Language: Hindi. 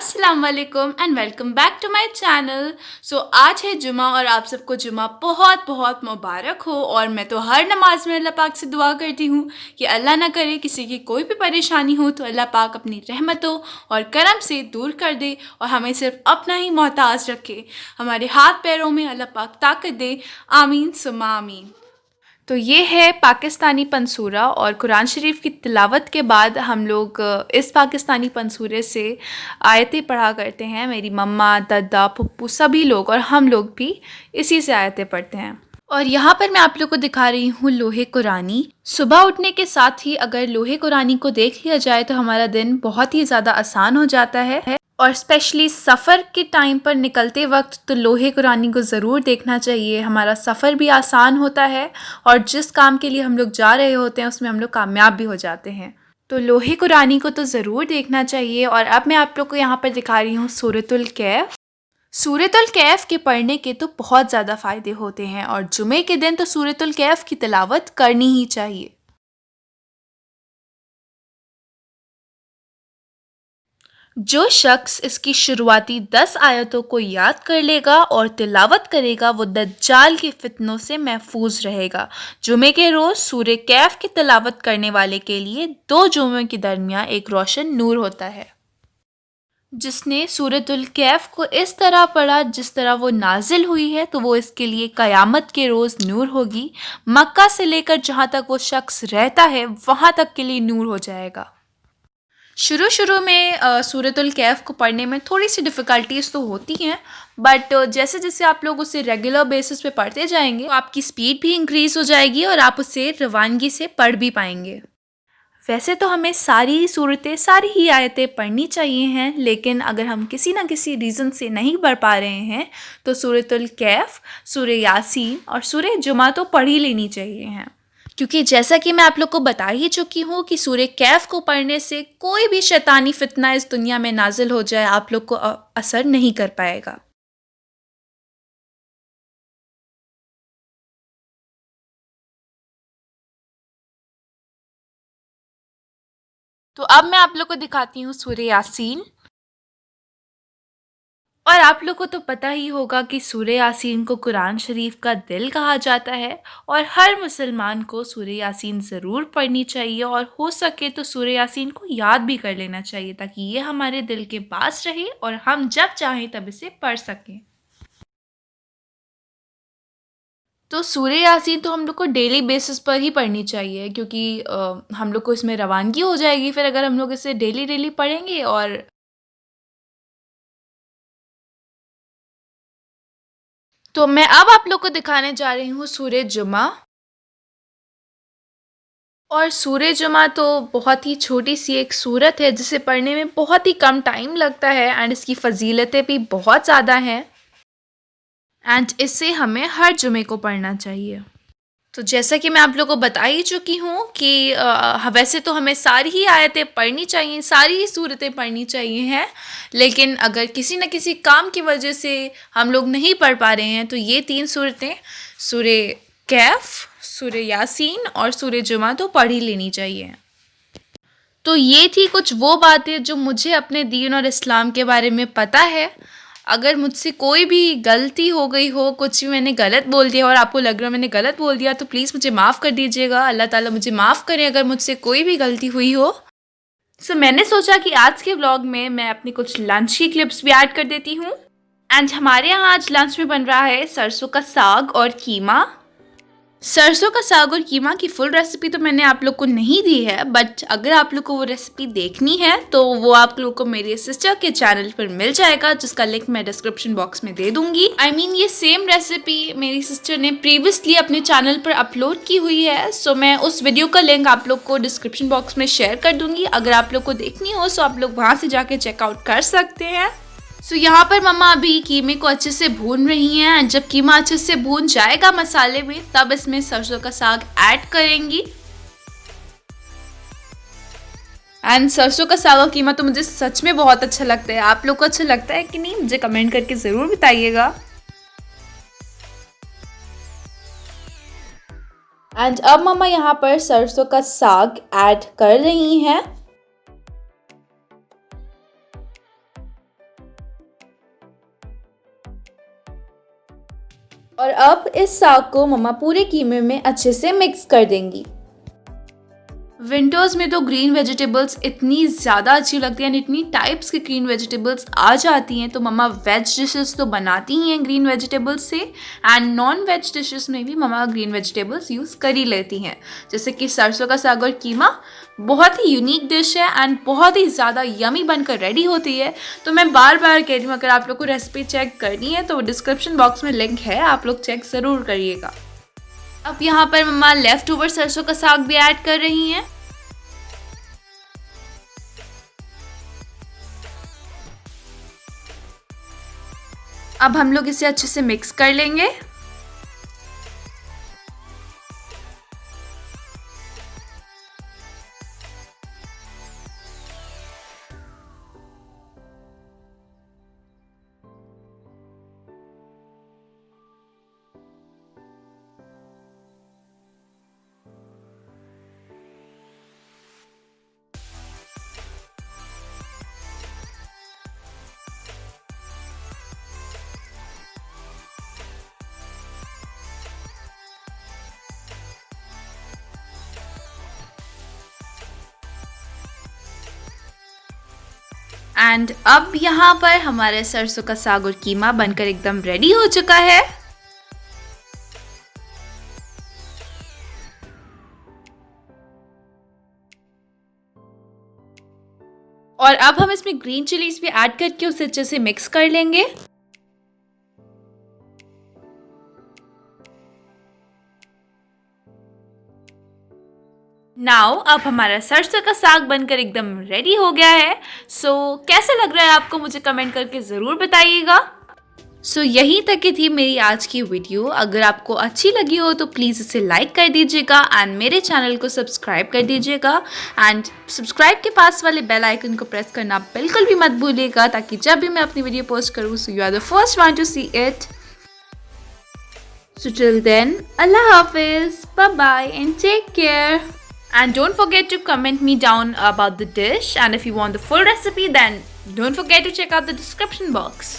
अस्सलाम वालेकुम and welcome back to my channel. आज है जुमा और आप सबको जुमा बहुत बहुत मुबारक हो। और मैं तो हर नमाज में अल्लाह पाक से दुआ करती हूँ कि अल्लाह ना करे किसी की कोई भी परेशानी हो तो अल्लाह पाक अपनी रहमतों और करम से दूर कर दे और हमें सिर्फ अपना ही मोहताज रखे, हमारे हाथ पैरों में अल्लाह पाक ताकत दे। आमीन सुम्मा आमीन। तो ये है पाकिस्तानी पंसूरा और कुरान शरीफ की तिलावत के बाद हम लोग इस पाकिस्तानी पंसूरे से आयतें पढ़ा करते हैं। मेरी मम्मा, दादा, पप्पू सभी लोग और हम लोग भी इसी से आयतें पढ़ते हैं। और यहाँ पर मैं आप लोग को दिखा रही हूँ लोहे कुरानी। सुबह उठने के साथ ही अगर लोहे कुरानी को देख लिया जाए तो हमारा दिन बहुत ही ज़्यादा आसान हो जाता है। और स्पेशली सफ़र के टाइम पर निकलते वक्त तो लोहे कुरानी को ज़रूर देखना चाहिए। हमारा सफ़र भी आसान होता है और जिस काम के लिए हम लोग जा रहे होते हैं उसमें हम लोग कामयाब भी हो जाते हैं। तो लोहे कुरानी को तो ज़रूर देखना चाहिए। और अब मैं आप लोग को यहाँ पर दिखा रही हूँ सूरतुल कैफ। सूरतुल कैफ के पढ़ने के तो बहुत ज़्यादा फ़ायदे होते हैं और जुमे के दिन तो सूरतुल कैफ की तिलावत करनी ही चाहिए। जो शख्स इसकी शुरुआती 10 आयतों को याद कर लेगा और तिलावत करेगा वो दज्जाल के फितनों से महफूज रहेगा। जुमे के रोज़ सूरह कैफ की तिलावत करने वाले के लिए 2 जुमे के दरमियान एक रोशन नूर होता है। जिसने सूरतुल कैफ को इस तरह पढ़ा जिस तरह वो नाजिल हुई है तो वो इसके लिए क़यामत के रोज़ नूर होगी। मक्का से लेकर जहाँ तक वो शख्स रहता है वहाँ तक के लिए नूर हो जाएगा। शुरू में सूरतुल कैफ को पढ़ने में थोड़ी सी डिफ़िकल्टीज़ तो होती हैं, बट जैसे जैसे आप लोग उसे रेगुलर बेसिस पे पढ़ते जाएंगे तो आपकी स्पीड भी इंक्रीज़ हो जाएगी और आप उसे रवानगी से पढ़ भी पाएंगे। वैसे तो हमें सारी सूरतें, सारी ही आयतें पढ़नी चाहिए हैं, लेकिन अगर हम किसी ना किसी रीज़न से नहीं पढ़ पा रहे हैं तो सूरतुल कैफ, सूरह यासीन और सूरह जुमा तो पढ़ ही लेनी चाहिए हैं। क्योंकि जैसा कि मैं आप लोग को बता ही चुकी हूँ कि सूरह कैफ को पढ़ने से कोई भी शैतानी फितना इस दुनिया में नाजिल हो जाए आप लोग को असर नहीं कर पाएगा। तो अब मैं आप लोग को दिखाती हूँ सूरह यासीन। और आप लोग को तो पता ही होगा कि सूरह यासीन को कुरान शरीफ का दिल कहा जाता है और हर मुसलमान को सूरह यासीन ज़रूर पढ़नी चाहिए और हो सके तो सूरह यासीन को याद भी कर लेना चाहिए ताकि ये हमारे दिल के पास रहे और हम जब चाहें तब इसे पढ़ सकें। तो सूरह यासीन तो हम लोग को डेली बेसिस पर ही पढ़नी चाहिए क्योंकि हम लोग को इसमें रवानगी हो जाएगी फिर अगर हम लोग इसे डेली डेली पढ़ेंगे। और तो मैं अब आप लोग को दिखाने जा रही हूँ सूरह जुमा। और सूरह जुमा तो बहुत ही छोटी सी एक सूरत है जिसे पढ़ने में बहुत ही कम टाइम लगता है एंड इसकी फ़जीलतें भी बहुत ज़्यादा हैं एंड इसे हमें हर जुमे को पढ़ना चाहिए। तो जैसा कि मैं आप लोगों को बता ही चुकी हूँ कि वैसे तो हमें सारी ही आयतें पढ़नी चाहिए, सारी ही सूरतें पढ़नी चाहिए हैं, लेकिन अगर किसी न किसी काम की वजह से हम लोग नहीं पढ़ पा रहे हैं तो ये 3 सूरतें, सूरह कैफ, सूरह यासीन और सूरह जुमा तो पढ़ ही लेनी चाहिए। तो ये थी कुछ वो बातें जो मुझे अपने दीन और इस्लाम के बारे में पता है। अगर मुझसे कोई भी गलती हो गई हो, कुछ भी मैंने गलत बोल दिया और आपको लग रहा है मैंने गलत बोल दिया तो प्लीज़ मुझे माफ़ कर दीजिएगा। अल्लाह ताला मुझे माफ़ करे अगर मुझसे कोई भी गलती हुई हो। मैंने सोचा कि आज के व्लॉग में मैं अपनी कुछ लंच की क्लिप्स भी ऐड कर देती हूँ। एंड हमारे यहाँ आज लंच में बन रहा है सरसों का साग और कीमा। सरसों का साग और कीमा की फुल रेसिपी तो मैंने आप लोग को नहीं दी है, बट अगर आप लोग को वो रेसिपी देखनी है तो वो आप लोग को मेरे सिस्टर के चैनल पर मिल जाएगा जिसका लिंक मैं डिस्क्रिप्शन बॉक्स में दे दूंगी। ये सेम रेसिपी मेरी सिस्टर ने प्रीवियसली अपने चैनल पर अपलोड की हुई है। मैं उस वीडियो का लिंक आप लोग को डिस्क्रिप्शन बॉक्स में शेयर कर दूंगी। अगर आप लोग को देखनी हो तो आप लोग वहाँ से जाके चेकआउट कर सकते हैं। यहाँ पर मम्मा अभी कीमे को अच्छे से भून रही हैं। जब कीमा अच्छे से भून जाएगा मसाले में तब इसमें सरसों का साग ऐड करेंगी। एंड सरसों का साग और कीमा तो मुझे सच में बहुत अच्छा लगता है। आप लोग को अच्छा लगता है कि नहीं मुझे कमेंट करके ज़रूर बताइएगा। एंड अब मम्मा यहाँ पर सरसों का साग ऐड कर रही हैं। और अब इस साग को मम्मा पूरे कीमे में अच्छे से मिक्स कर देंगी। विंटर्स में तो ग्रीन वेजिटेबल्स इतनी ज़्यादा अच्छी लगती हैं, इतनी टाइप्स की ग्रीन वेजिटेबल्स आ जाती हैं, तो मम्मा वेज डिशेस तो बनाती ही हैं ग्रीन वेजिटेबल्स से, एंड नॉन वेज डिशेस में भी मम्मा ग्रीन वेजिटेबल्स यूज़ कर ही लेती हैं। जैसे कि सरसों का साग और कीमा बहुत ही यूनिक डिश है एंड बहुत ही ज़्यादा यमी बनकर रेडी होती है। तो मैं बार बार कह रही हूँ, अगर आप लोग को रेसिपी चेक करनी है तो डिस्क्रिप्शन बॉक्स में लिंक है, आप लोग चेक ज़रूर करिएगा। अब यहाँ पर मम्मा लेफ्ट ओवर सरसों का साग भी ऐड कर रही हैं। अब हम लोग इसे अच्छे से मिक्स कर लेंगे। एंड अब यहाँ पर हमारे सरसों का साग और कीमा बनकर एकदम रेडी हो चुका है। और अब हम इसमें ग्रीन चिलीज भी ऐड करके उसे अच्छे से मिक्स कर लेंगे। नाउ अब हमारा सरसों का साग बनकर एकदम रेडी हो गया है। कैसे लग रहा है आपको, मुझे कमेंट करके ज़रूर बताइएगा। यहीं तक की थी मेरी आज की वीडियो। अगर आपको अच्छी लगी हो तो प्लीज़ इसे लाइक कर दीजिएगा एंड मेरे चैनल को सब्सक्राइब कर दीजिएगा, एंड सब्सक्राइब के पास वाले बेल आइकन को प्रेस करना बिल्कुल भी मत भूलिएगा, ताकि जब भी मैं अपनी वीडियो पोस्ट करूँ so you are the first one to see it. So till then, Allah Hafiz, bye bye and take care. And don't forget to comment me down about the dish, and if you want the full recipe then don't forget to check out the description box.